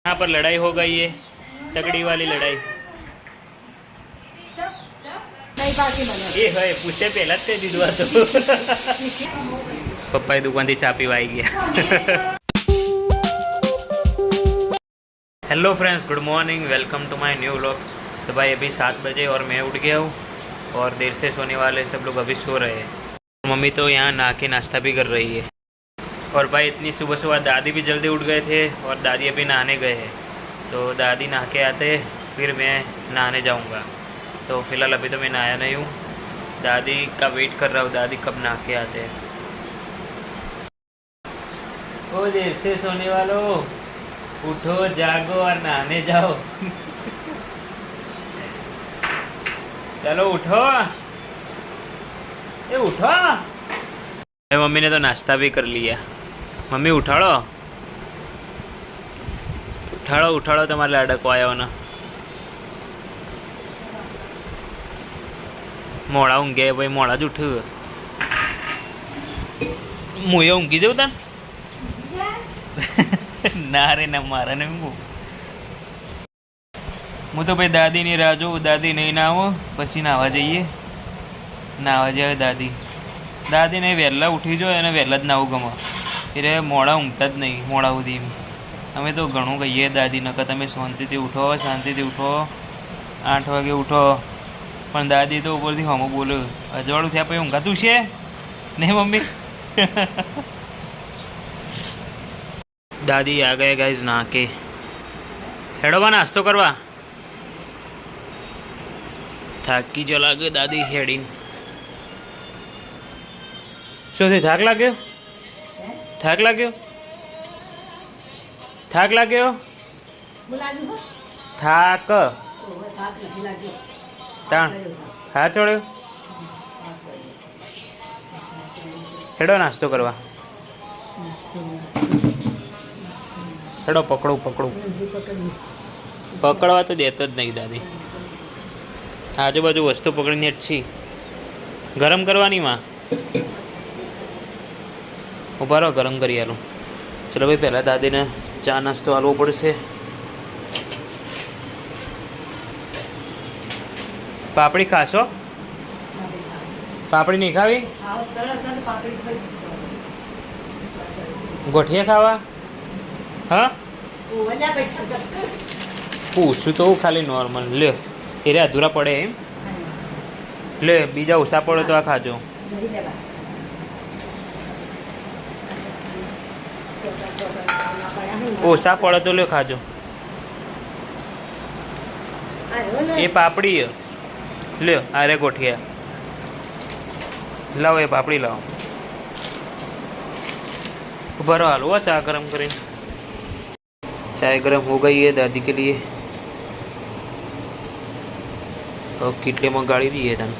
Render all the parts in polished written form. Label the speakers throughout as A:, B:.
A: यहाँ पर लड़ाई हो गई है, तगड़ी वाली लड़ाई। ये है पूछे पहला ते दीदवा तो पप्पा दुकान थी चा पीवा आई गया। Hello friends, good morning, welcome to my new vlog. तो भाई अभी 7 बजे और मैं उठ गया हूँ और देर से सोने वाले सब लोग अभी सो रहे हैं। मम्मी तो यहाँ नहा के नाश्ता भी कर रही है। और भाई इतनी सुबह सुबह दादी भी जल्दी उठ गए थे और दादी अभी नहाने गए हैं। तो दादी नहा के आते फिर मैं नहाने जाऊंगा। तो फिलहाल अभी तो मैं नहाया नहीं हूँ, दादी का वेट कर रहा हूँ, दादी कब नहा के आते हैं। ओ देर से सोने वालों, उठो जागो और नहाने जाओ। चलो उठो, ये उठो। मम्मी ने तो नाश्ता भी कर लिया। मम्मी उठाड़ो उठाड़ो उठाड़ो, तुम्हारे लाडको आया हो ना। मोड़ा ઊંઘે भाई, मोड़ा જ ઉઠ। મુએ ઊંઘી જવું તને ના રે ના, મારા ને હું તો ભાઈ દાદીની રાહ જોઉં। દાદી નહીં નાવો પછી નાવા જઈએ। નાવા જાય દાદી, દાદીને વહેલા ઉઠી જાય અને વહેલા જ નાવું ગમે। એટલે મોડા ઊંઘતા જ નહીં મોડા સુધી। અમે તો ઘણું કહીએ દાદીને કે તમે શાંતિથી ઉઠો, શાંતિથી ઉઠો, 8 વાગે ઉઠો, પણ દાદી તો ઉપરથી હમું બોલે અજવાળું થયા પછી ઊંઘાતું છે નહીં મમ્મી। દાદી આ ગયા ગાઈઝ ના કે હેડોવા નાસ્તો કરવા। થાકી જો લાગે દાદી હેડીને। શું થયું, થાક લાગ્યો? થાક લાગ્યો? થાક લાગ્યો? થાક તાણ હા ચોડ્યો। હેડો નાસ્તો કરવા, હેડો પકડું પકડું। પકડવા તો દેતો જ નહીં દાદી। આજુબાજુ વસ્તુ પકડીને જ છી ગરમ કરવાની માં। ઉભા રહો, ગરમ કરી આલું। ચલો ભાઈ, પહેલાં દાદીને ચા નાસ્તો આલવો પડશે। પાપડી ખાશો? પાપડી નહીં ખાવી? ગોઠિયા ખાવા? હા પૂછું તો ખાલી નોર્મલ લ્યો। એ રે અધૂરા પડે એમ લે, બીજા ઓછા પડે તો આ ખાજો। ઓછા પડે તો લ્યો ખાજો। એ પાપડી લ્યો, આ રે ગોઠિયા लाओ, ये पापड़ी लाओ। भरो हलवा चाय गरम करें। चाय गरम हो गई है दादी के लिए और किटले में गाड़ी दी है तन।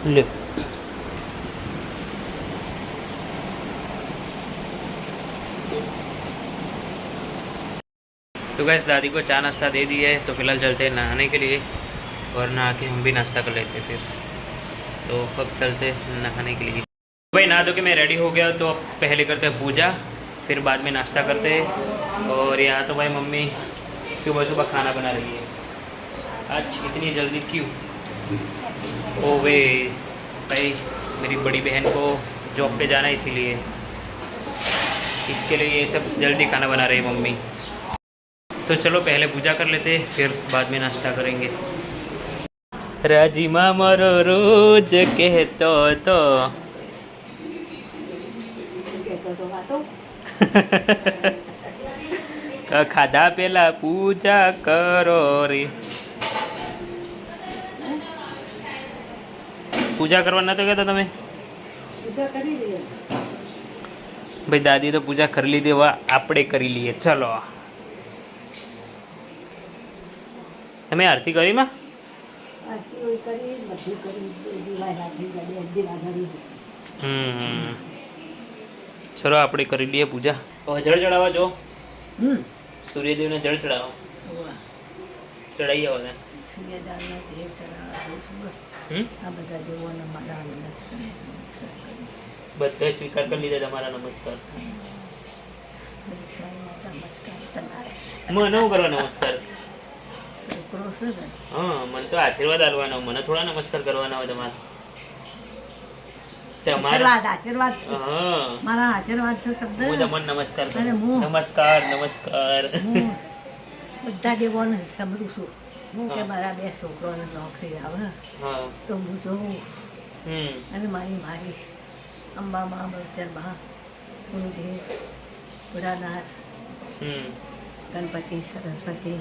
A: ले तो गैस दादी को चाय नाश्ता दे दिया है। तो फिलहाल चलते हैं नहाने के लिए और नहा के हम भी नाश्ता कर लेते फिर। तो अब चलते नहाने के लिए। भाई नहा दो कि मैं रेडी हो गया, तो अब पहले करते हैं पूजा, फिर बाद में नाश्ता करते हैं। और यहाँ तो भाई मम्मी सुबह सुबह खाना बना रही है। आज इतनी जल्दी क्यों? ओ वे भाई, मेरी बड़ी बहन को जॉब पे जाना है, इसीलिए इसके लिए ये सब जल्दी खाना बना रही है मम्मी। तो चलो पहले पूजा कर लेते, फिर बाद में नाश्ता करेंगे। राजी मामरो रोज कहतो तो खाधा पेला पूजा करो रे। पूजा करवा ना तो कहता तमे भाई, दादी तो पूजा कर ली थी, वह आपड़े करी लिए। चलो તમે આરતી કરી માં? ચલો આપણે કરી લઈએ પૂજા। જળ ચડાવવા જો, સૂર્યદેવને જળ ચડાવો, ચડાવી આવો ને। આ બધા દેવોને મારા નમસ્કાર બધા સ્વીકાર કરી લીધા તમારા નમસ્કાર. મને શું કરવા નમસ્કાર? હા, મને તો આશીર્વાદ આલવાનો, મને થોડા નમસ્કાર કરવાના હોય તમારે.
B: આશીર્વાદ મારા આશીર્વાદ છે તમને.
A: હું તમને નમસ્કાર કરું. નમસ્કાર નમસ્કાર.
B: બધા દેવોને સમરું છું હું કે મારા 2 છોકરાને નોકરી આવે તો હું જોઉં. અને મારી અંબામાં બળચરમાં ગુરુદેવ ભોળાનાથ ગણપતિ સરસ્વતી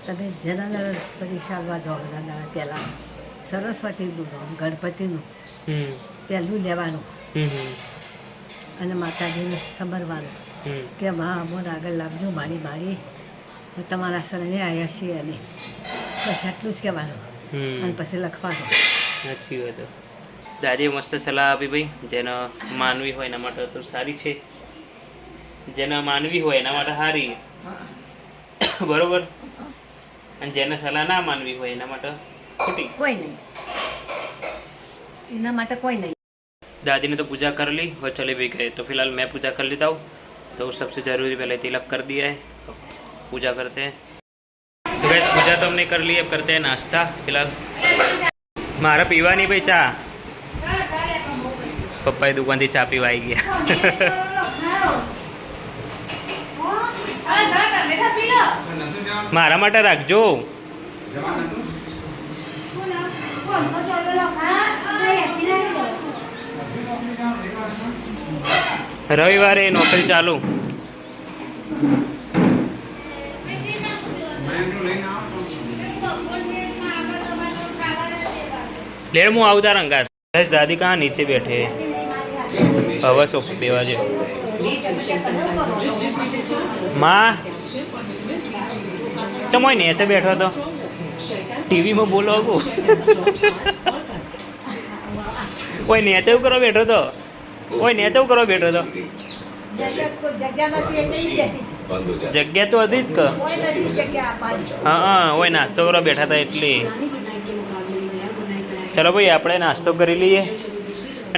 B: તમે જનાના પરીક્ષામાં જોવાના પહેલાં સરસ્વતીનું નામ ગણપતિનું પહેલું લેવાનું અને માતાજીને સમરવાનું કે માં અમોને આગળ લાવજો મારી તમારા શરણે આવ્યા છીએ અને બસ આટલું જ કહેવાનું અને પછી લખવાનું.
A: સાચી વાત. દાદીએ મસ્ત સલાહ આપી ભાઈ. જેને માનવી હોય એના માટે તો સારી છે, જેને માનવી હોય એના માટે સારી, બરોબર. અને જેને સલાહ ના માનવી હોય એના માટે ખોટી.
B: કોઈ નહીં, એના માટે કોઈ નહીં.
A: दादी ने तो पूजा कर ली और चले भी गए, तो फिलहाल मैं पूजा कर लेता हूँ. तो सबसे ज़रूरी पहले तिलक कर दिया है, पूजा करते हैं. तो गाइस पूजा तो हमने कर ली, अब करते हैं नाश्ता. फिलहाल मारा पीवा नहीं भाई चा, पप्पा दुकान थी चा पीवा आई गया. मारा માટે રાખજો. રવિવારે નોકરી ચાલુ. લેર હું આવતા રંગા. બસ દાદી કहाँ नीचे बैठे હવે સોફા બેવા જે માં ચમોય નીચે બેઠો તો ટીવીમાં બોલો આગો. ઓય નીચે એવું કરવા બેઠો તો, ઓય નીચે એવું કરવા બેઠો તો. જગ્યા તો હતી જ કે. હા ઓય નાસ્તો કરવા બેઠા હતા એટલે. ચલો ભાઈ આપણે નાસ્તો કરી લઈએ.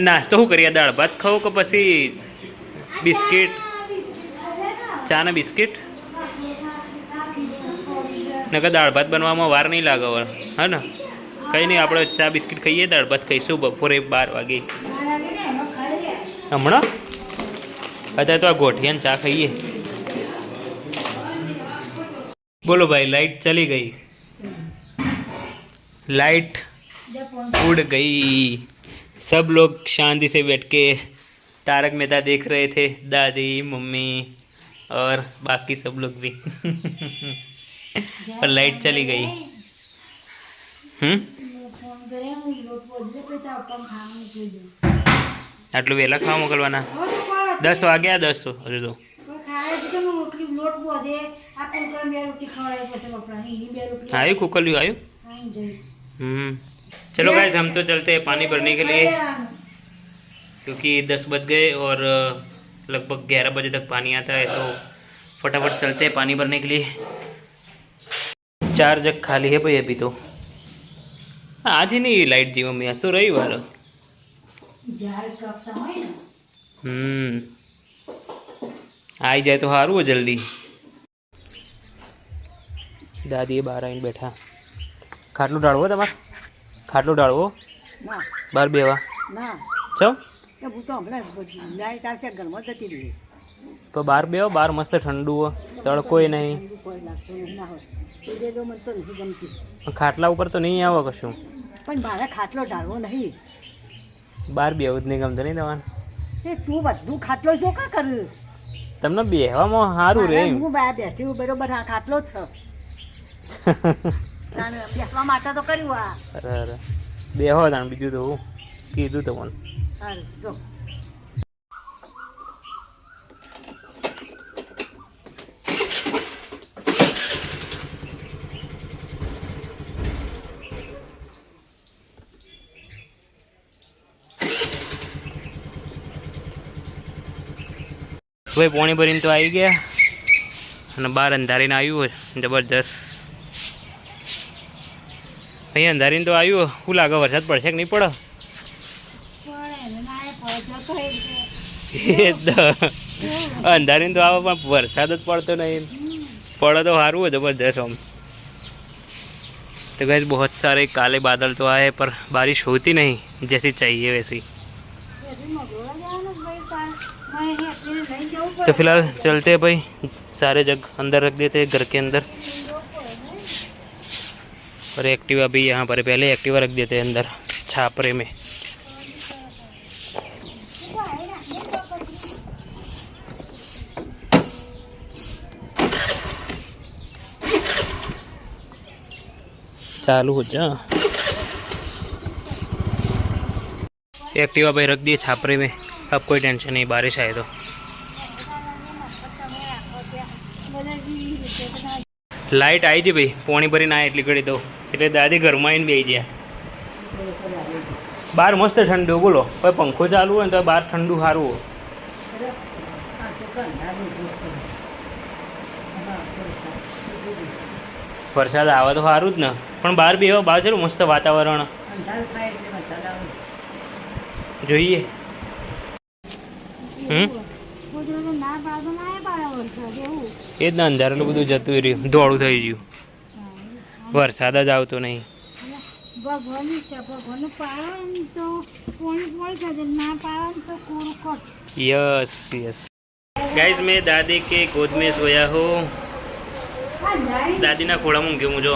A: નાસ્તો શું કરીએ? દાળ ભાત ખાવું કે પછી બિસ્કિટ, ચા ને બિસ્કિટ? નકર દાળ ભાત બનવામાં વાર નહીં લાગે હા ને. કંઈ નહીં, આપણે ચા બિસ્કિટ ખાઈએ, દાળ ભાત ખાઈશું બપોરે 12 વાગે. હમણાં અત્યારે તો આ ગોઠિયાને ચા ખાઈએ. બોલો ભાઈ, लाइट चली गई, लाइट उड़ गई. सब लोग शांति से बैठ के तारक मेहता देख रहे थे, दादी मम्मी और बाकी सब लोग भी. और लाइट चली गई. આટલું વહેલા ખાવા મોકલવાના? 10 વાગ્યા. 10 હજુ તો आयु कुकलियो आयु. चलो गाइस हम तो चलते हैं पानी भरने के लिए, क्योंकि 10 बज गए और लगभग 11 बजे तक पानी आता है. तो फटाफट चलते हैं पानी भरने के लिए. 4 जग खाली है भाई अभी तो. आज ही नहीं लाइट जी मम्मी, आज तो रविवार. आई जाए तो सारू हो जल्दी. दादी बहार आવીને બેઠા. ખાટલું ઢાળવો તમારે? ખાટલું ઢાળવો બહાર બેવા?
B: ના
A: ચમ
B: હું તો હમણાં લાઈટ આવશે ઘરમાં જતી રહી.
A: તો બહાર બેવો, બહાર મસ્ત ઠંડુ હોય, તડકોય નહીં.
B: કોઈ લાગતો નહીં, ના હોય તો મને તો નથી ગમતી.
A: ખાટલા ઉપર તો નહીં આવે કશું.
B: પણ મારે ખાટલો ઢાળવો નહીં.
A: બહાર બેવું જ નહીં ગમતું નહીં તમારે?
B: એ તું બધું ખાટલો શું કા કર?
A: તમને બેહવામાં સારું રે.
B: હું બહાર બેઠી હું બરોબર. આ ખાટલો જ છે. બેસવા માટે તો કર્યું આ.
A: અરે બેહો તાણ, બીજું તો હું કીધું તો મને.
B: સારું જો
A: ભાઈ પોણી ભરીને તો આવી ગયા અને બહાર અંધારીને આવ્યું હોય જબરજસ્ત. અહીંયા અંધારીને તો આવ્યું. શું લાગે વરસાદ પડશે કે નહીં પડે? એ તો અંધારી તો આવે પણ વરસાદ જ પડતો નહીં, પડે તો સારું હોય जबरदस्त हम। तो गैस बहुत सारे काले बादल तो आए पर बारिश होती नहीं जैसी चाहिए वैसी। तो फिलहाल चलते हैं भाई, सारे जग अंदर रख देते हैं घर के अंदर, और एक्टिवा भी यहाँ पर पहले एक्टिवा रख देते हैं अंदर छापरे में। चालू हो जा, एक्टिवा भाई रख दिए छापरे में, अब कोई टेंशन नहीं बारिश आए तो। लाइट आई थी भाई पोणी भरी ना एटली घड़ी तो એટલે દાદી ઘરમાં આવીને બેસી ગયા। બહાર મસ્ત ઠંડુ, બોલો કોઈ પંખો ચાલુ હોય ને તો બહાર ઠંડુ સારું હોય। વરસાદ આવે તો સારું જ ને, પણ બહાર બી એવા બહાર છે મસ્ત વાતાવરણ જોઈએ। એ જ ને, અંધારેલું બધું જતું રહ્યું, દોડું થઈ ગયું, વરસાદ જ આવતો નહીં। यस यस गाइस, मैं दादी के गोद में सोया हूँ, दादी ना खोड़ा में ઊંઘ્યો હું જો।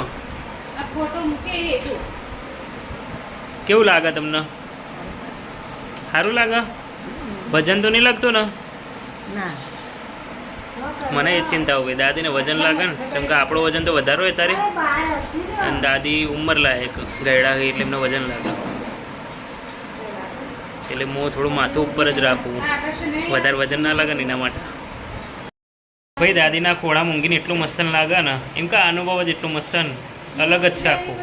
A: કેવું લાગે તમને? સારું લાગે? વજન તો નહીં લાગતું ને? મને એ જ ચિંતા હોય દાદીને વજન લાગે ને, કેમ કે આપણો વજન તો વધારે હોય તારે, અને દાદી ઉંમર લાયક ગયડા હોય એટલે એમને વજન લાગે, એટલે હું થોડું માથું ઉપર જ રાખું, વધારે વજન ના લાગે ને એના માટે। ભાઈ દાદીના ખોળામાં ઊંઘીને એટલું મસ્ત લાગે ને, એમ કે અનુભવ જ એટલું મસ્ત ને, અલગ જ છે આખું,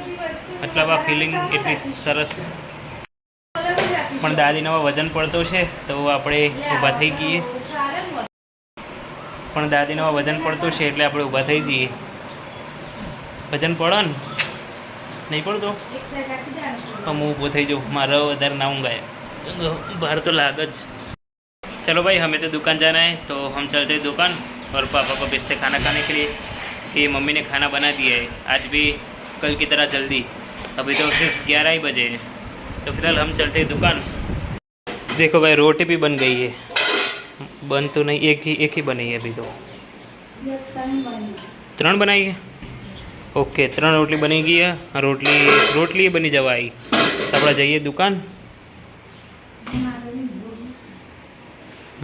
A: મતલબ આ ફિલિંગ એટલી સરસ। પણ દાદીને હવે વજન પડતો છે તો આપણે ઊભા થઈ ગઈએ, પણ દાદીને હવે વજન પડતું છે એટલે આપણે ઊભા થઈ જઈએ। વજન પડે ને, નહીં પડતો તો હું ઊભો થઈ જાઉં, મારે વધારે ના ઊંઘાય, बाहर तो लागत। चलो भाई हमें तो दुकान जाना है, तो हम चलते हैं दुकान, और पापा को भेजते खाना खाने के लिए कि मम्मी ने खाना बना दिया है, आज भी कल की तरह जल्दी, अभी तो सिर्फ 11 ही बजे हैं। तो फिलहाल हम चलते हैं दुकान। देखो भाई रोटी भी बन गई है, बन तो नहीं, एक ही बनी है अभी तो। 3 बनाई है, ओके 3 रोटली बनी गई है, रोटली बनी जवाई। तो अपना जाइए दुकान,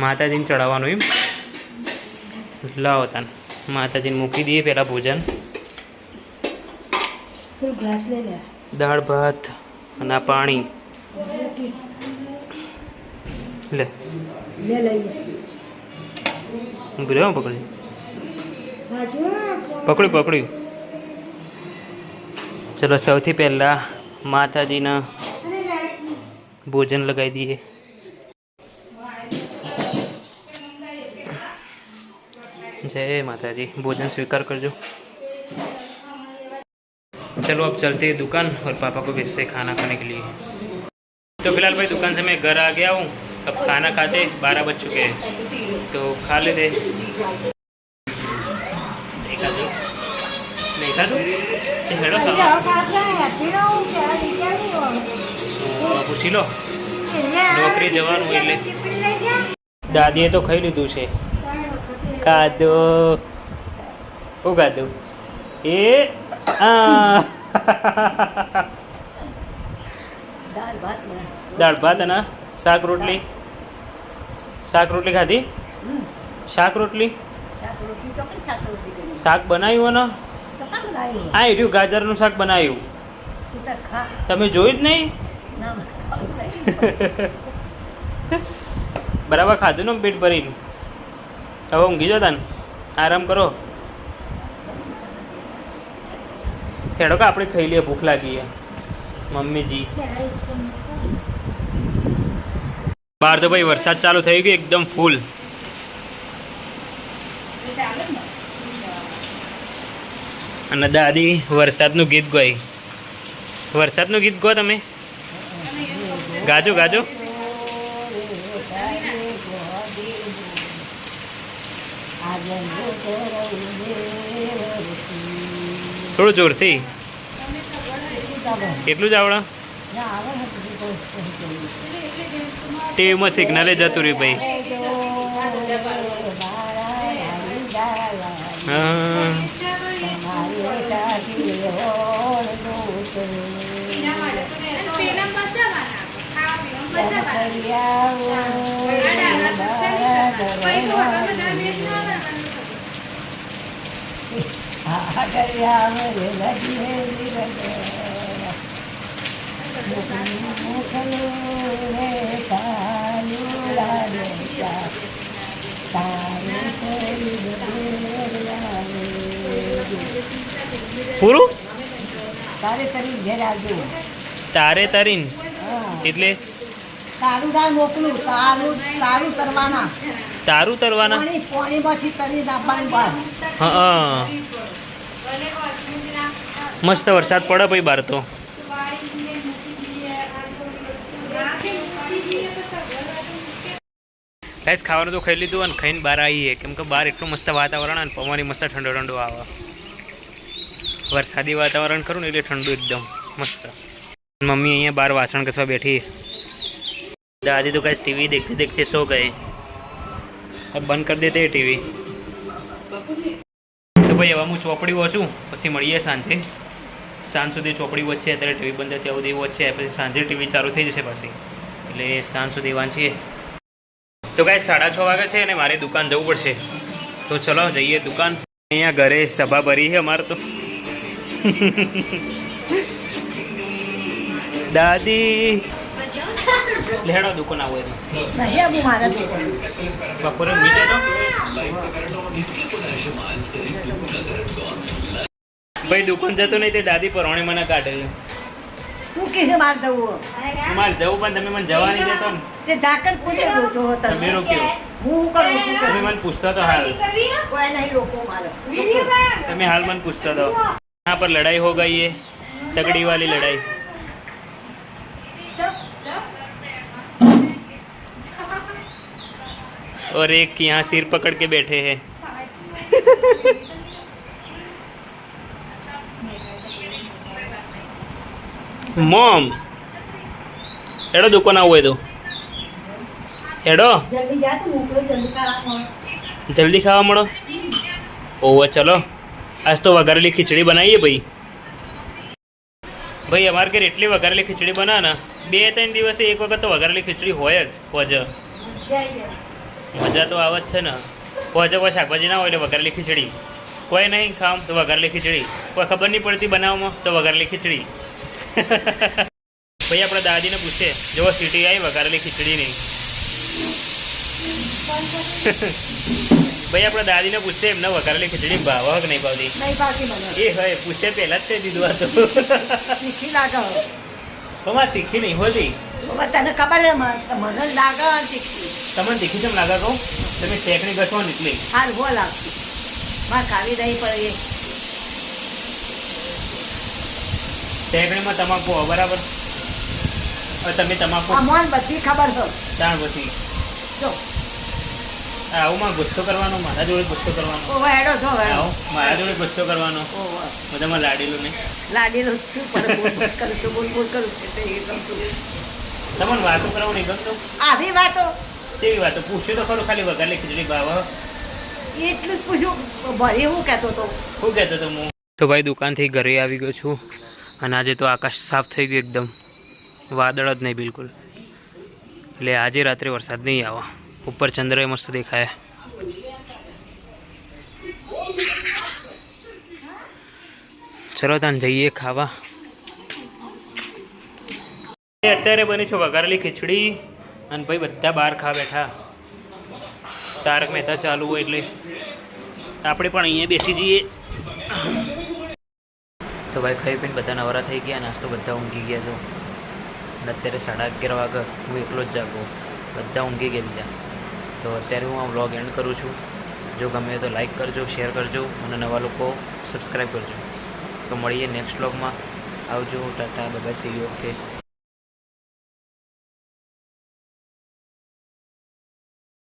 A: माताजी ने चढ़ावानुं एम, लाओ तान माताजी ने मूकी दिए पहला भोजन, दाळ भात અને પાણી લે લે પકડ્યું। चलो સૌથી પહેલા માતાજીને भोजन लगाई दिए। जय माता जी, भोजन स्वीकार करजो। चलो अब चलते हैं दुकान, और पापा को भेजते हैं खाना खाने के लिए। तो फिलहाल भाई दुकान से मैं घर आ गया हूँ, अब खाना खाते 12 बज चुके हैं, तो खा लेते। नहीं खा दो પૂછી લો, નોકરી જવાનું એટલે દાદીએ તો ખાઈ લીધું છે। કાદો ઓ કાદો એ દાળ ભાત અને શાક રોટલી ખાધી। શાક રોટલી શાક બનાવ્યું ને, આ રહ્યું ગાજરનું શાક બનાવ્યું, તમે જોયું જ નહીં? બરાબર ખાધું ને પેટ ભરીને, હવે ઊંઘી જતા ને, આરામ કરો। ખેડો કે આપણે ખાઈ લઈએ, ભૂખ લાગી છે મમ્મીજી। બહાર તો ભાઈ વરસાદ ચાલુ થઈ ગયો એકદમ ફૂલ, અને દાદી વરસાદનું ગીત ગાય। વરસાદનું ગીત ગો તમે, ગાજો ગાજો થોડું જોરથી કેટલું જ આવડે ટીવીમાં સિગ્નલે જતું રહ્યું ભાઈ હા પૂરું
B: તારે કરી ઘેર આવજો
A: તારે તરીન એટલે
B: તારું દાળ મોકલું તારું તારું તરવાના
A: તારું તરવાના
B: પાણીમાંથી તરી નાખવાનું બહાર
A: હા મસ્ત વરસાદ પડે ભાઈ બહાર તો ગાઈસ ખાવાનું તો ખાઈ લીધું અને ખાઈને બહાર આવીએ કેમ કે બહાર એટલું મસ્ત વાતાવરણ અને પવન મસ્ત ઠંડો ઠંડો આવે વરસાદી વાતાવરણ કરું ને એટલે ઠંડુ એકદમ મસ્ત મમ્મી અહીંયા બહાર વાસણ ઘસવા બેઠી दादी तो कैसे टीवी देखते देखते सो गए अब बंद कर देते हैं टीवी तो भाई હવે હું ચોપડી વાંચું પછી મળીએ સાંજે સાંજ સુધી ચોપડી વચ્ચે અત્યારે ટીવી બંધ થાય ત્યાં સુધી વચ્ચે પછી સાંજે ટીવી ચાલુ થઈ જશે પાછી એટલે સાંજ સુધી વાંચીએ તો કાંઈ 6:30 વાગે છે અને મારે દુકાન જવું પડશે તો ચલો જઈએ દુકાન અહીંયા ઘરે સભા ભરી છે અમારે તો દાદી લેડો દુકાન આવો બપોરે મીટે તો ભાઈ દુકાન જતો નહીં તે દાદી પરવાણે મને કાઢે
B: તું કે માર જવું
A: મારે જવું પણ તમે મને જવા નહીં દેતો ને
B: તે ઝાકળ પૂછે રોતો હતો
A: તમે રોક્યો
B: હું કરું
A: તમે મને પૂછતા તો હાલ
B: કોઈ નહીં રોકો મારે
A: તમે હાલ મને પૂછતા તો यहाँ पर लड़ाई हो गई है तगड़ी वाली लड़ाई और एक यहाँ सिर पकड़ के बैठे हैं मॉम एडो दुकान हुए तो एडो
B: જલ્દી જા તો મોકલો જલ્દી ખાવા
A: जल्दी खावा मड़ो ओह चलो आज तो वघारेली खिचड़ी बनाइए भाई भाई अमार घर एटली वघारेली खिचड़ी बना ना 2-3 दिवस एक वक्त तो वघारेली खिचड़ी होय ज होज मजा तो आवत छे ने होज को शाकभाजी ना होय એટલે वघारेली खिचड़ी कोई नहीं खाम तो वघारेली खिचड़ी कोई खबर नहीं पड़ती बनाववामां तो वघारेली खिचड़ी भाई अपने दादी ने पूछे जो सीटी आई वघारेली खिचड़ी नहीं भाई अपने दादी ने पूछे एमने वघारेली खिचड़ी भाव कि नहीं भावती
B: નહીં પાકી મને
A: ये है पूछे पहला ते दीदुआ तो
B: તીખી લાગે
A: તમાર तीखी नहीं होती
B: હવે તને ખબર છે મને લાગે તીખી
A: તમને तीखी કેમ લાગે કહું તમે શેકણી ઘસો ને એટલે
B: હાલ હો લાગતી માં ખાવી દઈ પડે
A: શેકણીમાં તમાકુ હોય બરાબર હવે તમે તમાકુ
B: અમોન બધી ખબર છે
A: જાણ પછી
B: જો
A: આવું ગુસ્સો કરવાનો મારા જોડે ગુસ્સો કરવાનો
B: ઓ હેડો જો હેડો
A: આવું મારા જોડે ગુસ્સો કરવાનો
B: ઓ
A: બધામાં લાડેલું નહીં
B: લાડીનો શું પડે બોલ કરું છું બોલ કરું છું તે એ ગમતું
A: તમને વાતો કરવું નહીં ગમતું
B: આવી વાતો
A: કેવી વાતો પૂછ્યું તો ખરું ખાલી વઘારેલી ખીચડી ભાવ
B: એટલું જ પૂછ્યું ભરી હું કહેતો તો
A: શું કહેતો તો હું તો ભાઈ દુકાનથી ઘરે આવી ગયો છું અને આજે તો આકાશ સાફ થઈ ગયું એકદમ વાદળ જ નહીં બિલકુલ એટલે આજે રાત્રે વરસાદ નહીં આવે ઉપર ચંદ્ર મસ્ત દેખાય ચલો તાન જઈએ ખાવા અત્યારે બની છે વઘારેલી ખીચડી અને ભાઈ બધા બહાર ખા બેઠા તારક મહેતા ચાલુ હોય એટલે આપણે પણ અહીંયા બેસી જઈએ તો ભાઈ ખાઈ પીને બધા નવરા થઈ ગયા નાસ્તો બધા ઊંઘી ગયા છો અને અત્યારે 11:30 વાગે હું એકલો જ જાગો બધા ઊંઘી ગયા બીજા તો અત્યારે હું આ વ્લોગ એન્ડ કરું છું જો ગમે તો લાઈક કરજો શેર કરજો અને નવા લોકો સબસ્ક્રાઈબ કરજો તો મળીએ નેક્સ્ટ વ્લોગમાં આવજો Tata bye bye see you okay